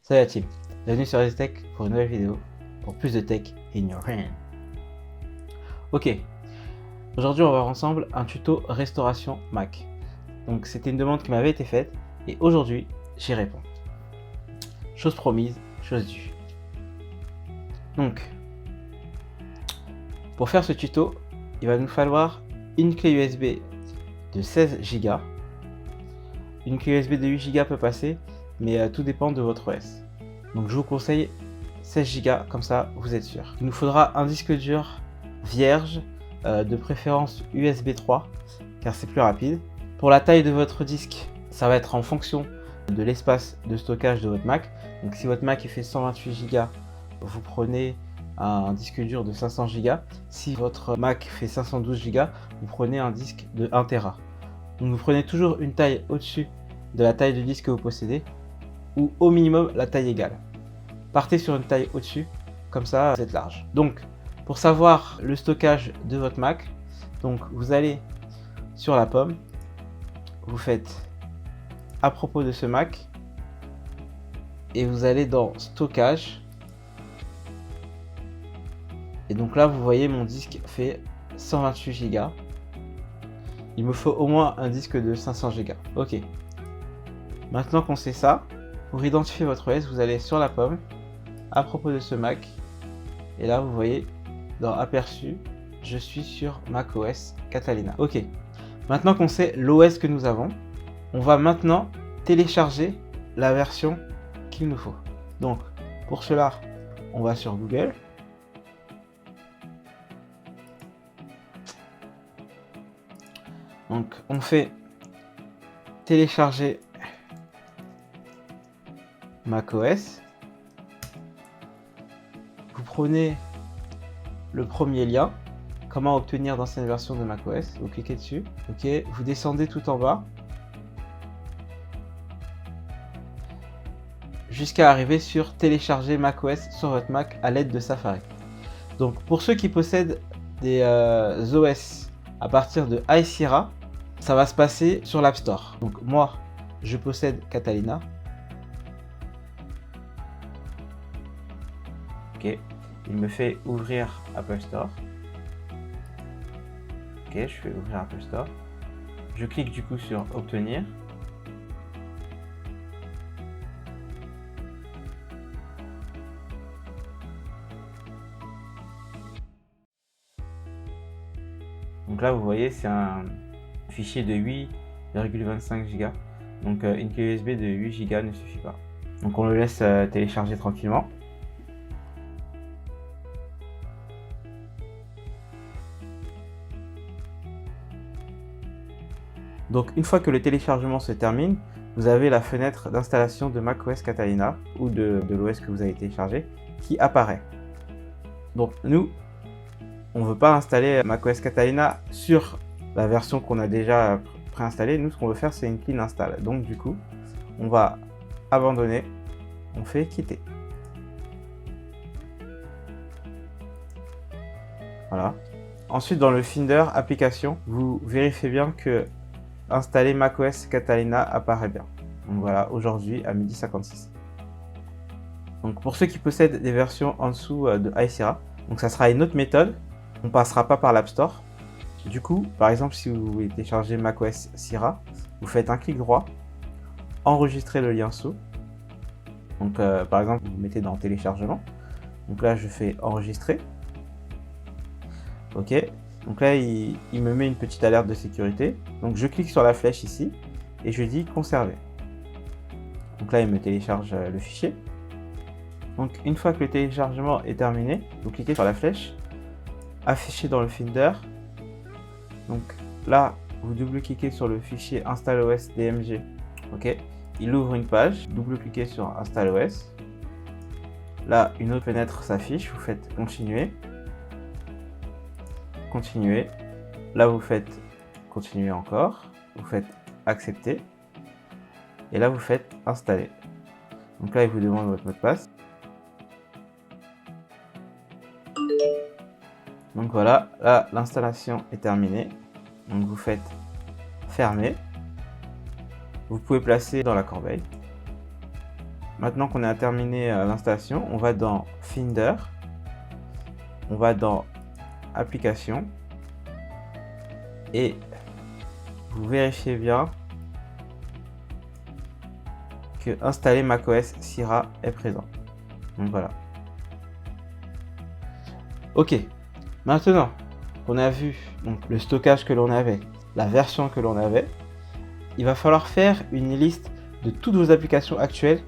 Salut la team, bienvenue sur Tech pour une nouvelle vidéo pour plus de tech in your hand. Ok, aujourd'hui on va voir ensemble un tuto restauration Mac. Donc c'était une demande qui m'avait été faite et aujourd'hui j'y réponds. Chose promise, chose due. Donc, pour faire ce tuto, il va nous falloir une clé USB de 16 Go. Une clé USB de 8 Go peut passer, mais tout dépend de votre OS. Donc je vous conseille 16 Go, comme ça vous êtes sûr. Il nous faudra un disque dur vierge, de préférence USB 3, car c'est plus rapide. Pour la taille de votre disque, ça va être en fonction de l'espace de stockage de votre Mac. Donc si votre Mac il fait 128 Go, vous prenez un disque dur de 500 Go. Si votre Mac fait 512 Go, vous prenez un disque de 1 Tera. Donc vous prenez toujours une taille au-dessus de la taille du disque que vous possédez, ou au minimum la taille égale. Partez sur une taille au-dessus, comme ça vous êtes large. Donc pour savoir le stockage de votre Mac, donc vous allez sur la pomme, vous faites à propos de ce Mac, et vous allez dans stockage, et donc là vous voyez mon disque fait 128 Go. Il me faut au moins un disque de 500 Go. Ok. Maintenant qu'on sait ça, pour identifier votre OS, vous allez sur la pomme, à propos de ce Mac, et là vous voyez dans aperçu, je suis sur macOS Catalina. Ok. Maintenant qu'on sait l'OS que nous avons, on va maintenant télécharger la version qu'il nous faut. Donc pour cela, on va sur Google. Donc on fait télécharger macOS. Vous prenez le premier lien, comment obtenir d'anciennes versions de macOS. Vous cliquez dessus. Ok, vous descendez tout en bas jusqu'à arriver sur télécharger macOS sur votre Mac à l'aide de Safari. Donc pour ceux qui possèdent des OS à partir de High Sierra, ça va se passer sur l'App Store. Donc moi, je possède Catalina. Ok, il me fait ouvrir Apple Store. Ok, je fais ouvrir Apple Store. Je clique du coup sur obtenir. Donc là, vous voyez, c'est un fichier de 8,25 Go. Donc une clé USB de 8 Go ne suffit pas. Donc on le laisse télécharger tranquillement. Donc une fois que le téléchargement se termine, vous avez la fenêtre d'installation de macOS Catalina ou de l'OS que vous avez téléchargé qui apparaît. Donc nous, on ne veut pas installer macOS Catalina sur la version qu'on a déjà préinstallée. Nous, ce qu'on veut faire, c'est une clean install. Donc du coup, on va abandonner, on fait quitter. Voilà. Ensuite, dans le Finder application, vous vérifiez bien que installer macOS Catalina apparaît bien. Donc voilà, aujourd'hui à 12h56. Donc pour ceux qui possèdent des versions en dessous de High Sierra, donc ça sera une autre méthode. On ne passera pas par l'App Store. Du coup, par exemple, si vous voulez télécharger macOS Sierra, vous faites un clic droit, enregistrez le lien sous. Donc par exemple, vous mettez dans téléchargement. Donc là, je fais enregistrer. Ok. Donc là, il me met une petite alerte de sécurité. Donc je clique sur la flèche ici et je dis conserver. Donc là, il me télécharge le fichier. Donc une fois que le téléchargement est terminé, vous cliquez sur la flèche, afficher dans le Finder. Donc là, vous double-cliquez sur le fichier InstallOS DMG. Ok. Il ouvre une page, double-cliquez sur InstallOS. Là, une autre fenêtre s'affiche, vous faites continuer. Continuer. Là, vous faites continuer encore. Vous faites accepter. Et là, vous faites installer. Donc là, il vous demande votre mot de passe. Donc voilà, là, l'installation est terminée. Donc vous faites fermer. Vous pouvez placer dans la corbeille. maintenant qu'on a terminé l'installation, on va dans Finder, on va dans Applications et vous vérifiez bien que installer macOS Sierra est présent. Donc voilà. Ok, maintenant qu'on a vu donc, le stockage que l'on avait, la version que l'on avait, il va falloir faire une liste de toutes vos applications actuelles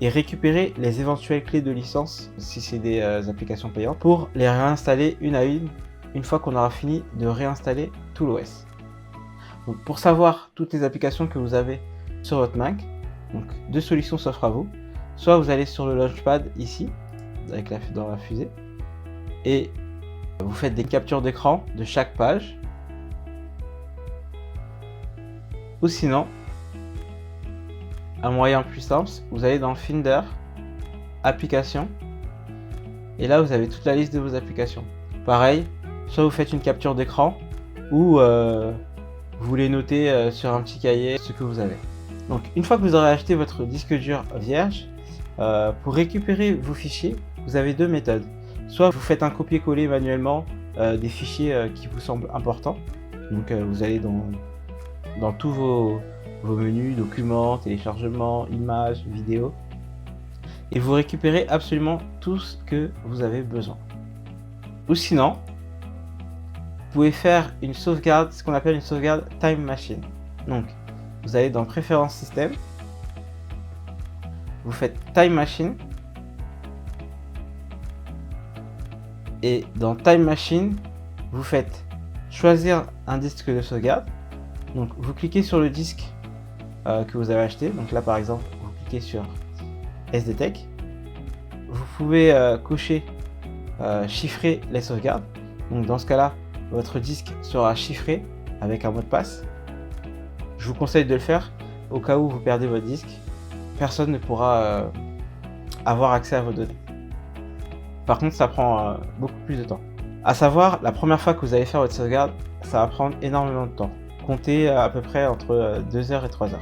et récupérer les éventuelles clés de licence, si c'est des applications payantes, pour les réinstaller une à une fois qu'on aura fini de réinstaller tout l'OS. Donc pour savoir toutes les applications que vous avez sur votre Mac, donc deux solutions s'offrent à vous. Soit vous allez sur le Launchpad ici, dans la fusée, et vous faites des captures d'écran de chaque page. Ou sinon, un moyen plus simple, vous allez dans Finder, Applications, et là vous avez toute la liste de vos applications. Pareil, soit vous faites une capture d'écran, ou vous les notez sur un petit cahier, ce que vous avez. Donc une fois que vous aurez acheté votre disque dur vierge, pour récupérer vos fichiers, vous avez deux méthodes. Soit vous faites un copier-coller manuellement des fichiers qui vous semblent importants. Donc vous allez dans tous vos menus, documents, téléchargements, images, vidéos. Et vous récupérez absolument tout ce que vous avez besoin. Ou sinon, vous pouvez faire une sauvegarde, ce qu'on appelle une sauvegarde Time Machine. Donc vous allez dans Préférences Système, vous faites Time Machine, et dans Time Machine, vous faites choisir un disque de sauvegarde. Donc vous cliquez sur le disque que vous avez acheté. Donc là par exemple, vous cliquez sur SDTech. Vous pouvez cocher chiffrer les sauvegardes. Donc dans ce cas-là, votre disque sera chiffré avec un mot de passe. Je vous conseille de le faire au cas où vous perdez votre disque. Personne ne pourra avoir accès à vos données. Par contre, ça prend beaucoup plus de temps. À savoir, la première fois que vous allez faire votre sauvegarde, ça va prendre énormément de temps. Comptez à peu près entre 2 heures et 3 heures.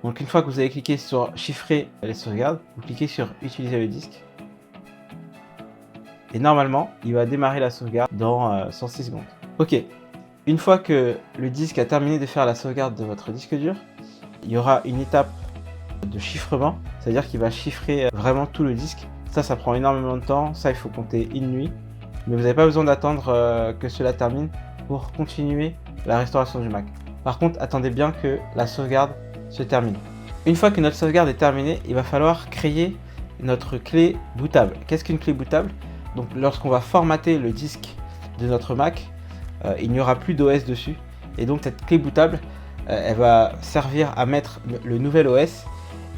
Donc une fois que vous avez cliqué sur chiffrer les sauvegardes, vous cliquez sur utiliser le disque. Et normalement, il va démarrer la sauvegarde dans 106 secondes. Ok, une fois que le disque a terminé de faire la sauvegarde de votre disque dur, il y aura une étape de chiffrement, c'est-à-dire qu'il va chiffrer vraiment tout le disque. Ça prend énormément de temps, ça il faut compter une nuit. Mais vous n'avez pas besoin d'attendre que cela termine pour continuer la restauration du Mac. Par contre, attendez bien que la sauvegarde se termine. Une fois que notre sauvegarde est terminée, il va falloir créer notre clé bootable. Qu'est-ce qu'une clé bootable? Donc lorsqu'on va formater le disque de notre Mac, il n'y aura plus d'OS dessus. Et donc cette clé bootable, elle va servir à mettre le nouvel OS.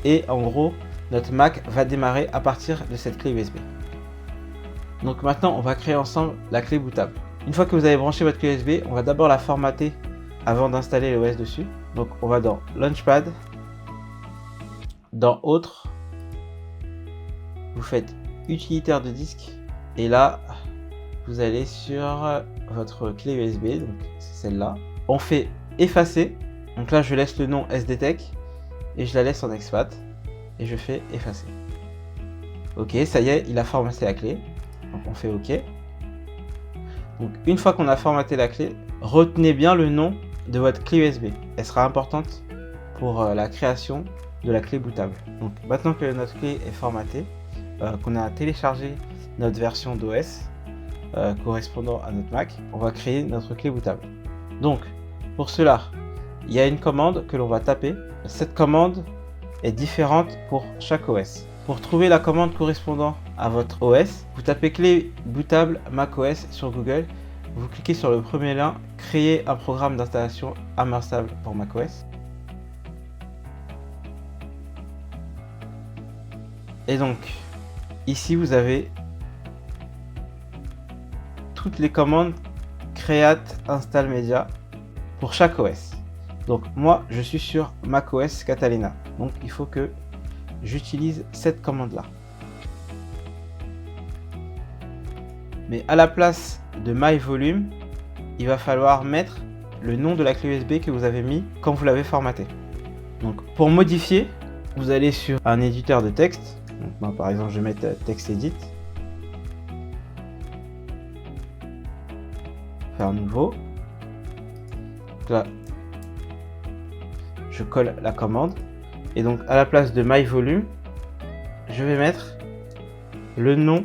Et en gros, notre Mac va démarrer à partir de cette clé USB. Donc maintenant, on va créer ensemble la clé bootable. Une fois que vous avez branché votre clé USB, on va d'abord la formater avant d'installer l'OS dessus. Donc on va dans Launchpad, dans Autres, vous faites Utilitaire de disque, et là, vous allez sur votre clé USB, donc c'est celle-là. On fait Effacer, donc là je laisse le nom SDTech, et je la laisse en expat, et je fais Effacer. Ok, ça y est, il a formaté la clé, donc on fait OK. Donc une fois qu'on a formaté la clé, retenez bien le nom de votre clé USB. Elle sera importante pour la création de la clé bootable. Donc maintenant que notre clé est formatée, qu'on a téléchargé notre version d'OS correspondant à notre Mac, on va créer notre clé bootable. Donc pour cela, il y a une commande que l'on va taper. Cette commande est différente pour chaque OS. Pour trouver la commande correspondant à votre OS, vous tapez clé bootable macOS sur Google. Vous cliquez sur le premier lien, créer un programme d'installation immersable pour macOS. Et donc, ici vous avez toutes les commandes create, install media pour chaque OS. Donc moi, je suis sur macOS Catalina. Donc il faut que j'utilise cette commande-là. Mais à la place de My Volume, il va falloir mettre le nom de la clé USB que vous avez mis quand vous l'avez formaté. Donc pour modifier vous allez sur un éditeur de texte. Donc, moi, par exemple, je vais mettre TextEdit. Faire nouveau. Donc là, je colle la commande. Et donc, à la place de MyVolume, je vais mettre le nom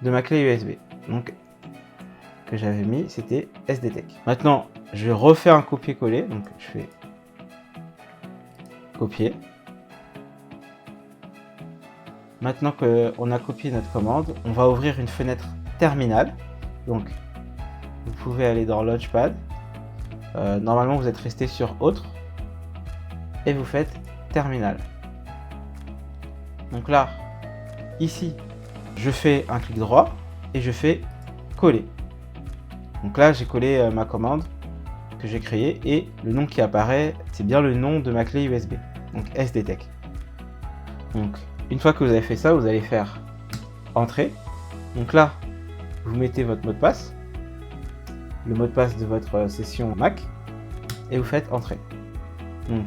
de ma clé USB. Donc, que j'avais mis, c'était SDTech. Maintenant, je vais refaire un copier-coller. Donc, je fais copier. Maintenant qu'on a copié notre commande, on va ouvrir une fenêtre terminale. Donc, vous pouvez aller dans Launchpad. Normalement, vous êtes resté sur Autre. Et vous faites Terminal. Donc là, ici, je fais un clic droit et je fais Coller. Donc là, j'ai collé ma commande que j'ai créée et le nom qui apparaît, c'est bien le nom de ma clé USB. Donc SDTech. Donc, une fois que vous avez fait ça, vous allez faire Entrée. Donc là, vous mettez votre mot de passe, le mot de passe de votre session Mac, et vous faites Entrée. Donc,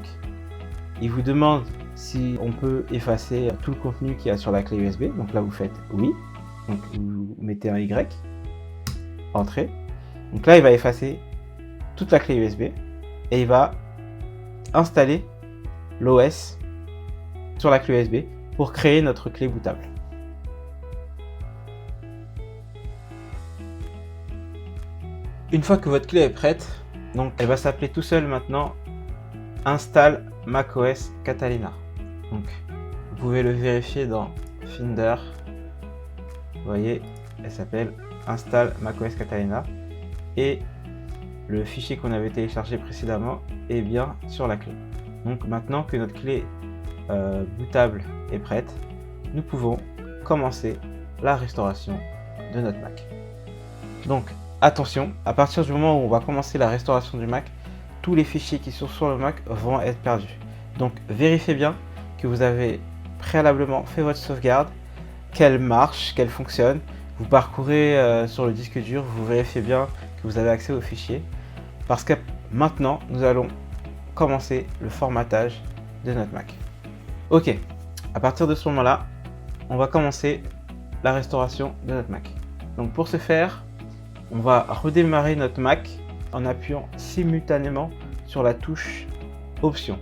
il vous demande si on peut effacer tout le contenu qu'il y a sur la clé USB. Donc là, vous faites oui. Donc vous mettez un Y. Entrée. Donc là, il va effacer toute la clé USB et il va installer l'OS sur la clé USB pour créer notre clé bootable. Une fois que votre clé est prête, donc elle va s'appeler tout seul maintenant Install macOS Catalina. Donc vous pouvez le vérifier dans Finder. Vous voyez, elle s'appelle Install macOS Catalina et le fichier qu'on avait téléchargé précédemment est bien sur la clé. Donc maintenant que notre clé bootable est prête, nous pouvons commencer la restauration de notre Mac. Donc attention, à partir du moment où on va commencer la restauration du Mac, tous les fichiers qui sont sur le Mac vont être perdus. Donc vérifiez bien que vous avez préalablement fait votre sauvegarde, qu'elle marche, qu'elle fonctionne. Vous parcourez sur le disque dur, vous vérifiez bien que vous avez accès aux fichiers. Parce que maintenant, nous allons commencer le formatage de notre Mac. Ok, à partir de ce moment-là, on va commencer la restauration de notre Mac. Donc pour ce faire, on va redémarrer notre Mac en appuyant simultanément sur la touche Option,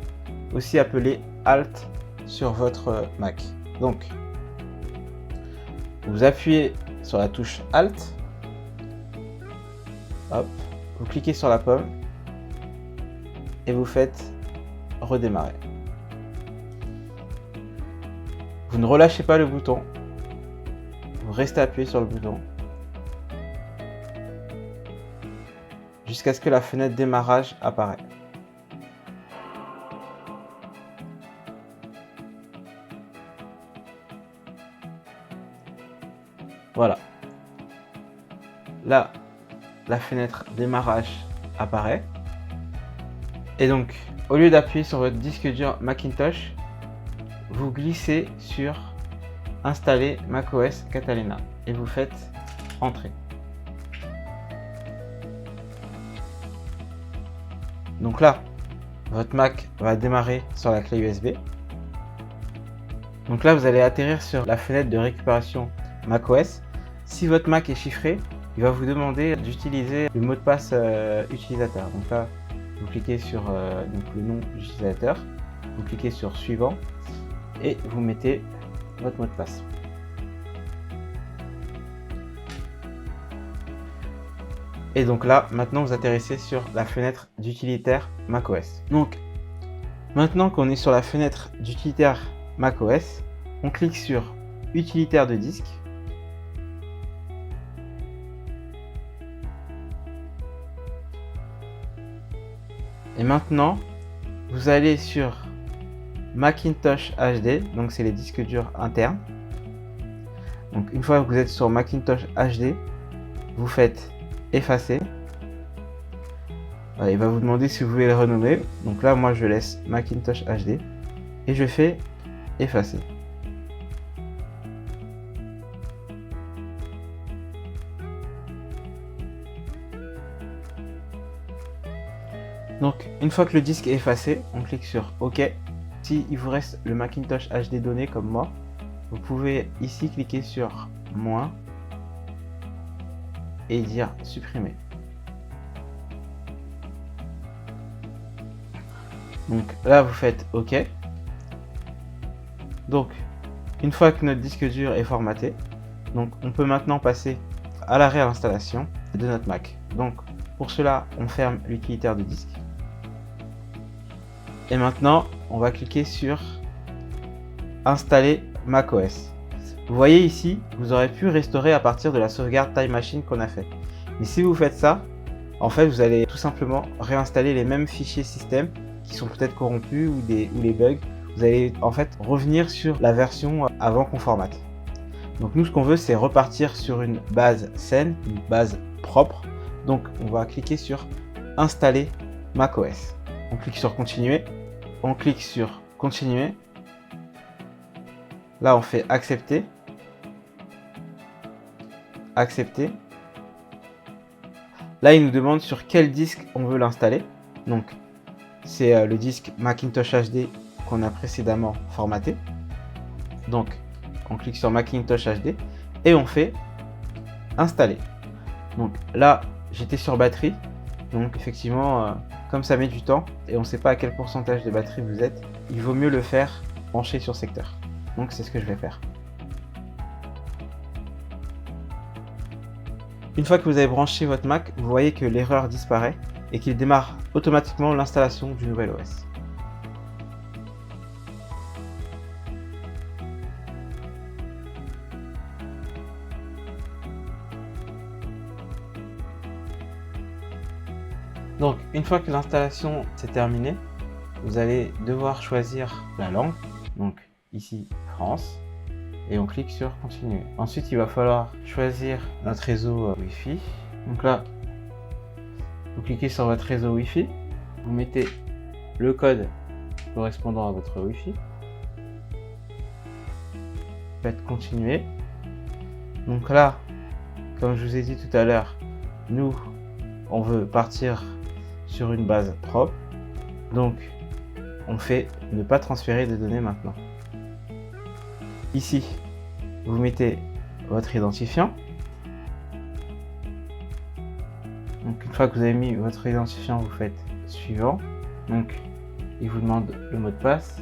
aussi appelée Alt sur votre Mac. Donc, vous appuyez sur la touche Alt, hop, vous cliquez sur la pomme et vous faites redémarrer. Vous ne relâchez pas le bouton, vous restez appuyé sur le bouton jusqu'à ce que la fenêtre démarrage apparaît. Voilà. Là, la fenêtre démarrage apparaît. Et donc, au lieu d'appuyer sur votre disque dur Macintosh, vous glissez sur Installer macOS Catalina et vous faites Entrée. Donc là, votre Mac va démarrer sur la clé USB. Donc là, vous allez atterrir sur la fenêtre de récupération macOS. Si votre Mac est chiffré, il va vous demander d'utiliser le mot de passe utilisateur. Donc là, vous cliquez sur donc le nom de l'utilisateur, vous cliquez sur Suivant et vous mettez votre mot de passe. Et donc là, maintenant vous atterrissez sur la fenêtre d'utilitaire macOS. Donc, maintenant qu'on est sur la fenêtre d'utilitaire macOS, on clique sur Utilitaire de disque. Et maintenant, vous allez sur Macintosh HD, donc c'est les disques durs internes. Donc une fois que vous êtes sur Macintosh HD, vous faites effacer. Il va vous demander si vous voulez le renommer. Donc là, moi je laisse Macintosh HD et je fais effacer. Donc une fois que le disque est effacé, on clique sur OK. il vous reste le Macintosh HD donné comme moi, vous pouvez ici cliquer sur moins et dire supprimer. Donc là vous faites OK. Donc une fois que notre disque dur est formaté, donc on peut maintenant passer à la réinstallation de notre Mac. Donc pour cela on ferme l'utilitaire de disque. Et maintenant on va cliquer sur installer macOS. Vous voyez ici, vous aurez pu restaurer à partir de la sauvegarde Time Machine qu'on a fait. Mais si vous faites ça, en fait vous allez tout simplement réinstaller les mêmes fichiers système qui sont peut-être corrompus ou les bugs. Vous allez en fait revenir sur la version avant qu'on formate. Donc nous ce qu'on veut c'est repartir sur une base saine, une base propre. Donc on va cliquer sur installer macOS. On clique sur continuer, on clique sur continuer. Là on fait accepter, accepter. Là il nous demande sur quel disque on veut l'installer. Donc c'est le disque Macintosh HD qu'on a précédemment formaté. Donc on clique sur Macintosh HD et on fait installer. Donc là j'étais sur batterie, donc effectivement comme ça met du temps et on ne sait pas à quel pourcentage de batterie vous êtes, il vaut mieux le faire branché sur secteur. Donc c'est ce que je vais faire. Une fois que vous avez branché votre Mac, vous voyez que l'erreur disparaît et qu'il démarre automatiquement l'installation du nouvel OS. Donc une fois que l'installation s'est terminée, vous allez devoir choisir la langue, donc ici France, et on clique sur continuer. Ensuite il va falloir choisir notre réseau Wi-Fi. Donc là, vous cliquez sur votre réseau Wi-Fi, vous mettez le code correspondant à votre Wi-Fi, faites continuer. Donc là, comme je vous ai dit tout à l'heure, nous on veut partir sur une base propre, donc on fait ne pas transférer de données maintenant. Ici, vous mettez votre identifiant. Donc une fois que vous avez mis votre identifiant, vous faites suivant. Donc il vous demande le mot de passe.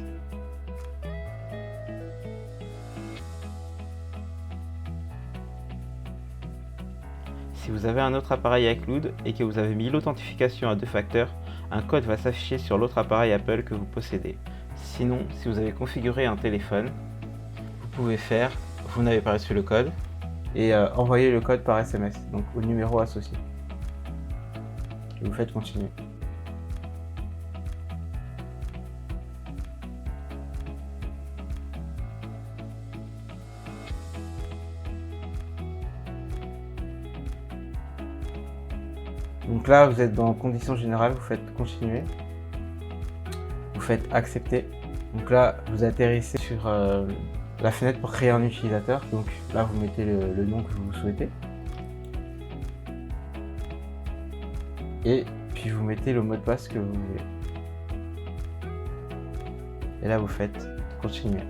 Si vous avez un autre appareil iCloud et que vous avez mis l'authentification à 2 facteurs, un code va s'afficher sur l'autre appareil Apple que vous possédez. Sinon, si vous avez configuré un téléphone, vous pouvez faire, vous n'avez pas reçu le code, et envoyer le code par SMS, donc au numéro associé. Et vous faites continuer. Donc là, vous êtes dans conditions générales, vous faites continuer, vous faites accepter. Donc là, vous atterrissez sur la fenêtre pour créer un utilisateur. Donc là, vous mettez le nom que vous souhaitez. Et puis vous mettez le mot de passe que vous voulez. Et là, vous faites continuer.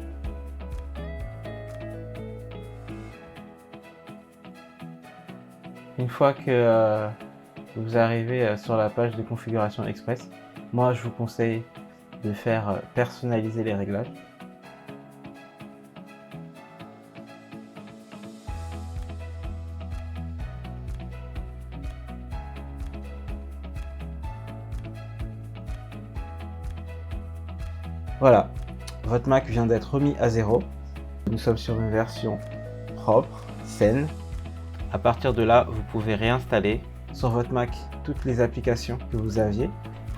Une fois que vous arrivez sur la page de configuration express, moi je vous conseille de faire personnaliser les réglages. Voilà, votre Mac vient d'être remis à 0. Nous sommes sur une version propre, saine. À partir de là, vous pouvez réinstaller sur votre Mac toutes les applications que vous aviez.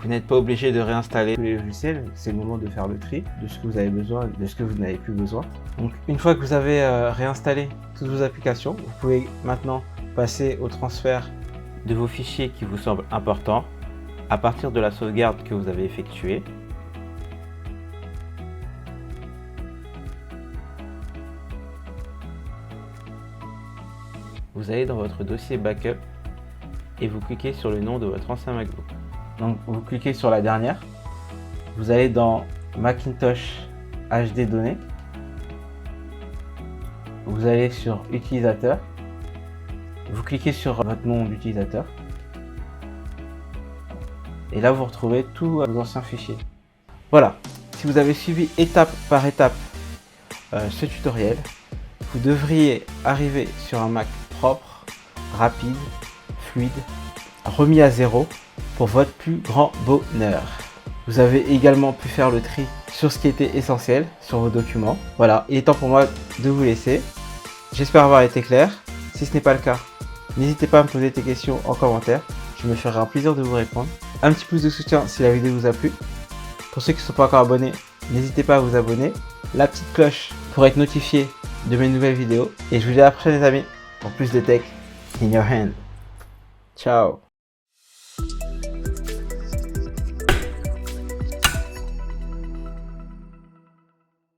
Vous n'êtes pas obligé de réinstaller tous les logiciels, c'est le moment de faire le tri de ce que vous avez besoin et de ce que vous n'avez plus besoin. Donc une fois que vous avez réinstallé toutes vos applications, vous pouvez maintenant passer au transfert de vos fichiers qui vous semblent importants à partir de la sauvegarde que vous avez effectuée. Vous allez dans votre dossier backup et vous cliquez sur le nom de votre ancien MacBook. Donc vous cliquez sur la dernière, vous allez dans Macintosh HD données. Vous allez sur utilisateur. Vous cliquez sur votre nom d'utilisateur. Et là, vous retrouvez tous vos anciens fichiers. Voilà. Si vous avez suivi étape par étape ce tutoriel, vous devriez arriver sur un Mac propre, rapide, fluide, remis à zéro pour votre plus grand bonheur. Vous avez également pu faire le tri sur ce qui était essentiel sur vos documents. Voilà, il est temps pour moi de vous laisser. J'espère avoir été clair. Si ce n'est pas le cas, n'hésitez pas à me poser tes questions en commentaire. Je me ferai un plaisir de vous répondre. Un petit pouce de soutien si la vidéo vous a plu. Pour ceux qui ne sont pas encore abonnés, n'hésitez pas à vous abonner. La petite cloche pour être notifié de mes nouvelles vidéos. Et je vous dis à la prochaine les amis pour plus de tech in your hand. Ciao.